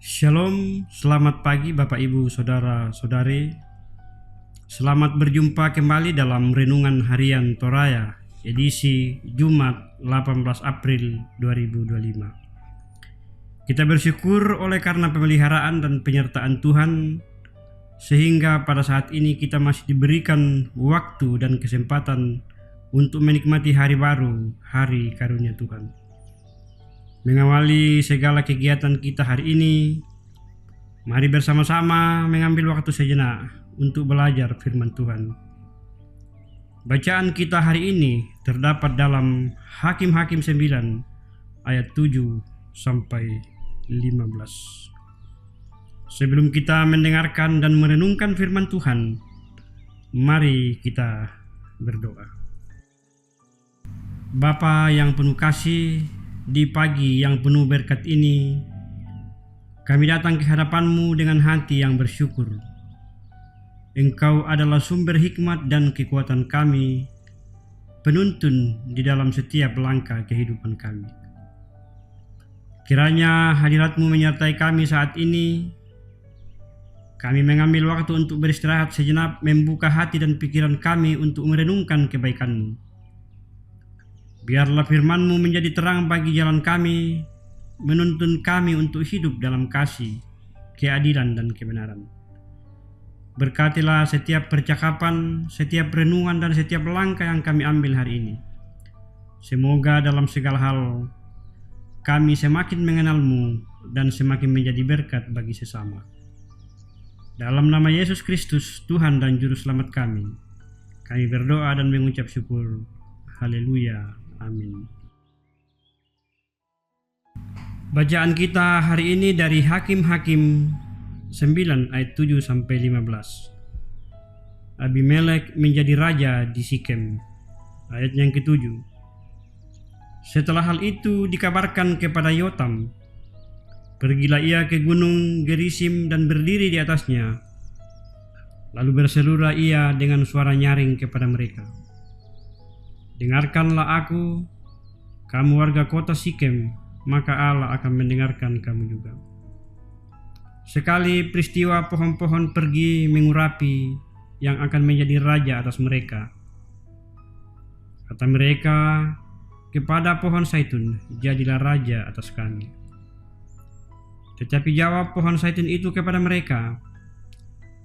Shalom, selamat pagi Bapak Ibu Saudara-saudari. Selamat berjumpa kembali dalam Renungan Harian Toraya, edisi Jumat 18 April 2025. Kita bersyukur oleh karena pemeliharaan dan penyertaan Tuhan, sehingga pada saat ini kita masih diberikan waktu dan kesempatan untuk menikmati hari baru, hari karunia Tuhan. Mengawali segala kegiatan kita hari ini, mari bersama-sama mengambil waktu sejenak untuk belajar firman Tuhan. Bacaan kita hari ini terdapat dalam Hakim-Hakim 9 ayat 7 sampai 15. Sebelum kita mendengarkan dan merenungkan firman Tuhan, mari kita berdoa. Bapa yang penuh kasih, di pagi yang penuh berkat ini, kami datang ke hadapan-Mu dengan hati yang bersyukur. Engkau adalah sumber hikmat dan kekuatan kami, penuntun di dalam setiap langkah kehidupan kami. Kiranya hadirat-Mu menyertai kami saat ini. Kami mengambil waktu untuk beristirahat sejenak, membuka hati dan pikiran kami untuk merenungkan kebaikan-Mu. Biarlah firman-Mu menjadi terang bagi jalan kami, menuntun kami untuk hidup dalam kasih, keadilan, dan kebenaran. Berkatilah setiap percakapan, setiap renungan, dan setiap langkah yang kami ambil hari ini. Semoga dalam segala hal kami semakin mengenal-Mu dan semakin menjadi berkat bagi sesama. Dalam nama Yesus Kristus, Tuhan dan Juru Selamat kami berdoa dan mengucap syukur. Haleluya. Amin. Bacaan kita hari ini dari Hakim-Hakim 9 ayat 7 sampai 15. Abimelek menjadi raja di Sikem. Ayat yang ke-7. Setelah hal itu dikabarkan kepada Yotam, pergilah ia ke gunung Gerisim dan berdiri di atasnya. Lalu berserulah ia dengan suara nyaring kepada mereka, "Dengarkanlah aku, kamu warga kota Sikem, maka Allah akan mendengarkan kamu juga. Sekali peristiwa pohon-pohon pergi mengurapi yang akan menjadi raja atas mereka. Kata mereka kepada pohon zaitun, jadilah raja atas kami. Tetapi jawab pohon zaitun itu kepada mereka,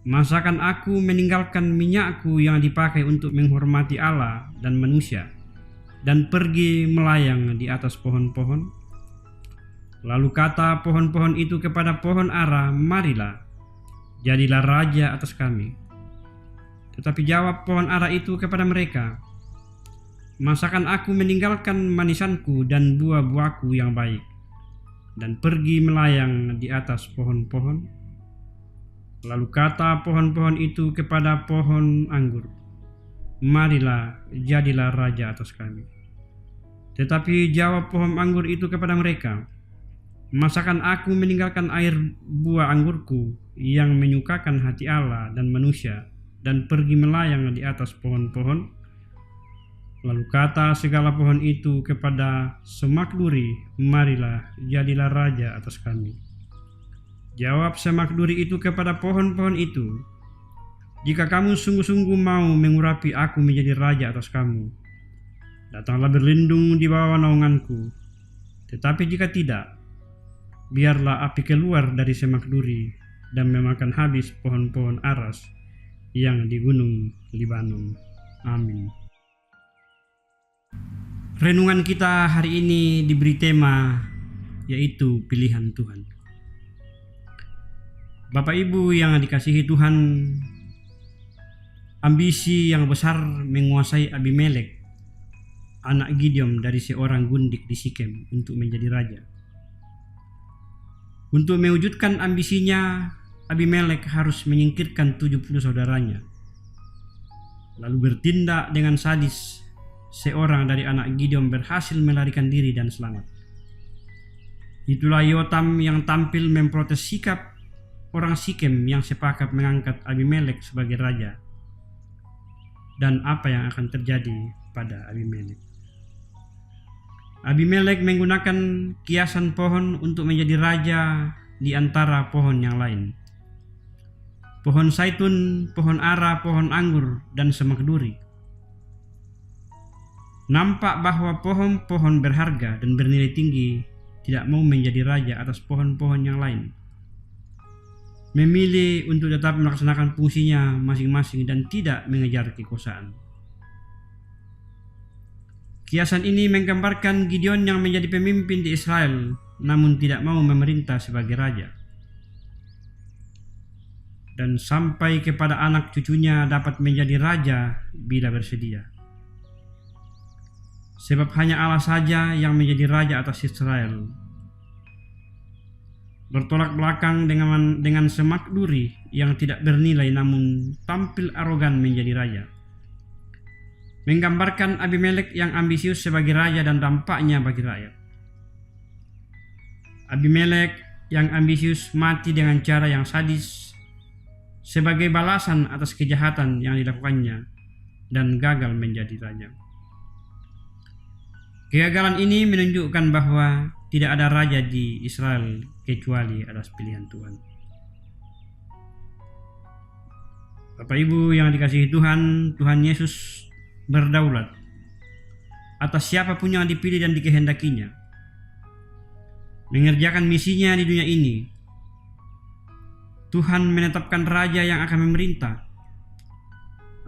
masakan aku meninggalkan minyakku yang dipakai untuk menghormati Allah dan manusia, dan pergi melayang di atas pohon-pohon?" Lalu kata pohon-pohon itu kepada pohon ara, "Marilah, jadilah raja atas kami." Tetapi jawab pohon ara itu kepada mereka, "Masakan aku meninggalkan manisanku dan buah-buahku yang baik, dan pergi melayang di atas pohon-pohon?" Lalu kata pohon-pohon itu kepada pohon anggur, "Marilah, jadilah raja atas kami." Tetapi jawab pohon anggur itu kepada mereka, "Masakan aku meninggalkan air buah anggurku yang menyukakan hati Allah dan manusia, dan pergi melayang di atas pohon-pohon?" Lalu kata segala pohon itu kepada semak duri, "Marilah, jadilah raja atas kami." Jawab semak duri itu kepada pohon-pohon itu, "Jika kamu sungguh-sungguh mau mengurapi aku menjadi raja atas kamu, datanglah berlindung di bawah naunganku. Tetapi jika tidak, biarlah api keluar dari semak duri dan memakan habis pohon-pohon aras yang di gunung Libanon." Amin. Renungan kita hari ini diberi tema yaitu pilihan Tuhan. Bapak Ibu yang dikasihi Tuhan, ambisi yang besar menguasai Abimelek, anak Gideon dari seorang gundik di Sikem, untuk menjadi raja. Untuk mewujudkan ambisinya, Abimelek harus menyingkirkan 70 saudaranya. Lalu bertindak dengan sadis, seorang dari anak Gideon berhasil melarikan diri dan selamat. Itulah Yotam yang tampil memprotes sikap orang Sikem yang sepakat mengangkat Abimelek sebagai raja. Dan apa yang akan terjadi pada Abimelek? Abimelek menggunakan kiasan pohon untuk menjadi raja di antara pohon yang lain. Pohon zaitun, pohon ara, pohon anggur, dan semak duri. Nampak bahwa pohon-pohon berharga dan bernilai tinggi tidak mau menjadi raja atas pohon-pohon yang lain. Memilih untuk tetap melaksanakan fungsinya masing-masing dan tidak mengejar kekuasaan. Kiasan ini menggambarkan Gideon yang menjadi pemimpin di Israel, namun tidak mau memerintah sebagai raja. Dan sampai kepada anak cucunya dapat menjadi raja bila bersedia. Sebab hanya Allah saja yang menjadi raja atas Israel. Bertolak belakang dengan semak duri yang tidak bernilai namun tampil arogan menjadi raja. Menggambarkan Abimelek yang ambisius sebagai raja dan dampaknya bagi rakyat. Abimelek yang ambisius mati dengan cara yang sadis sebagai balasan atas kejahatan yang dilakukannya dan gagal menjadi raja. Kegagalan ini menunjukkan bahwa tidak ada raja di Israel kecuali atas pilihan Tuhan. Bapak Ibu yang dikasihi Tuhan, Tuhan Yesus berdaulat atas siapapun yang dipilih dan dikehendakinya, mengerjakan misinya di dunia ini. Tuhan menetapkan raja yang akan memerintah,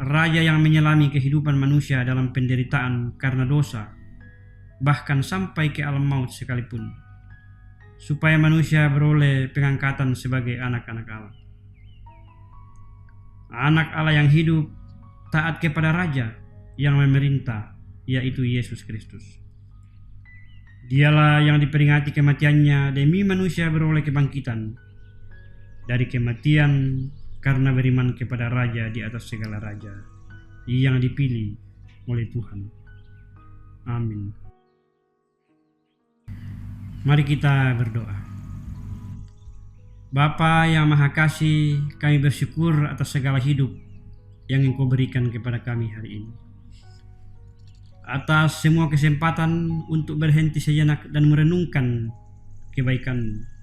raja yang menyelami kehidupan manusia dalam penderitaan karena dosa, bahkan sampai ke alam maut sekalipun, supaya manusia beroleh pengangkatan sebagai anak-anak Allah. Anak Allah yang hidup taat kepada raja yang memerintah, yaitu Yesus Kristus. Dialah yang diperingati kematiannya demi manusia beroleh kebangkitan dari kematian karena beriman kepada raja di atas segala raja yang dipilih oleh Tuhan. Amin. Mari kita berdoa. Bapa yang Maha Kasih, kami bersyukur atas segala hidup yang Engkau berikan kepada kami hari ini. Atas semua kesempatan untuk berhenti sejenak dan merenungkan kebaikan-Mu.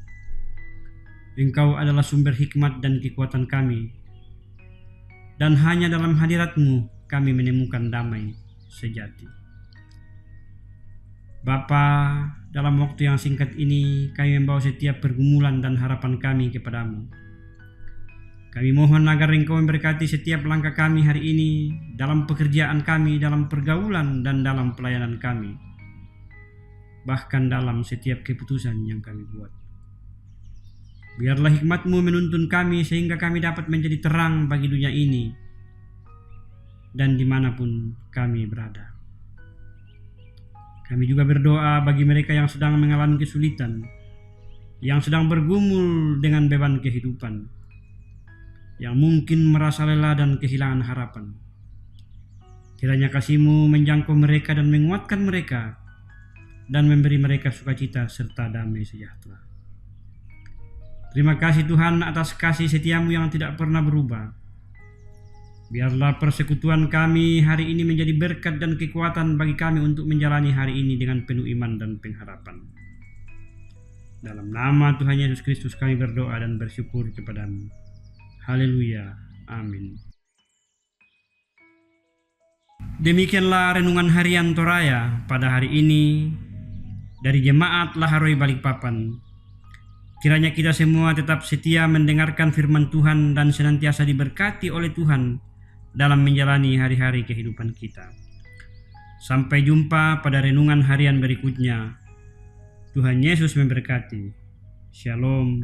Engkau adalah sumber hikmat dan kekuatan kami. Dan hanya dalam hadirat-Mu kami menemukan damai sejati. Bapa, dalam waktu yang singkat ini kami membawa setiap pergumulan dan harapan kami kepadamu. Kami mohon agar Engkau memberkati setiap langkah kami hari ini, dalam pekerjaan kami, dalam pergaulan dan dalam pelayanan kami, bahkan dalam setiap keputusan yang kami buat. Biarlah hikmat-Mu menuntun kami sehingga kami dapat menjadi terang bagi dunia ini dan dimanapun kami berada. Kami juga berdoa bagi mereka yang sedang mengalami kesulitan, yang sedang bergumul dengan beban kehidupan, yang mungkin merasa lelah dan kehilangan harapan. Kiranya kasih-Mu menjangkau mereka dan menguatkan mereka, dan memberi mereka sukacita serta damai sejahtera. Terima kasih Tuhan atas kasih setia-Mu yang tidak pernah berubah. Biarlah persekutuan kami hari ini menjadi berkat dan kekuatan bagi kami untuk menjalani hari ini dengan penuh iman dan pengharapan. Dalam nama Tuhan Yesus Kristus kami berdoa dan bersyukur kepada-Mu. Haleluya. Amin. Demikianlah renungan harian Toraya pada hari ini dari Jemaat Laharoi Balikpapan. Kiranya kita semua tetap setia mendengarkan firman Tuhan dan senantiasa diberkati oleh Tuhan dalam menjalani hari-hari kehidupan kita. Sampai jumpa pada renungan harian berikutnya. Tuhan Yesus memberkati. Shalom.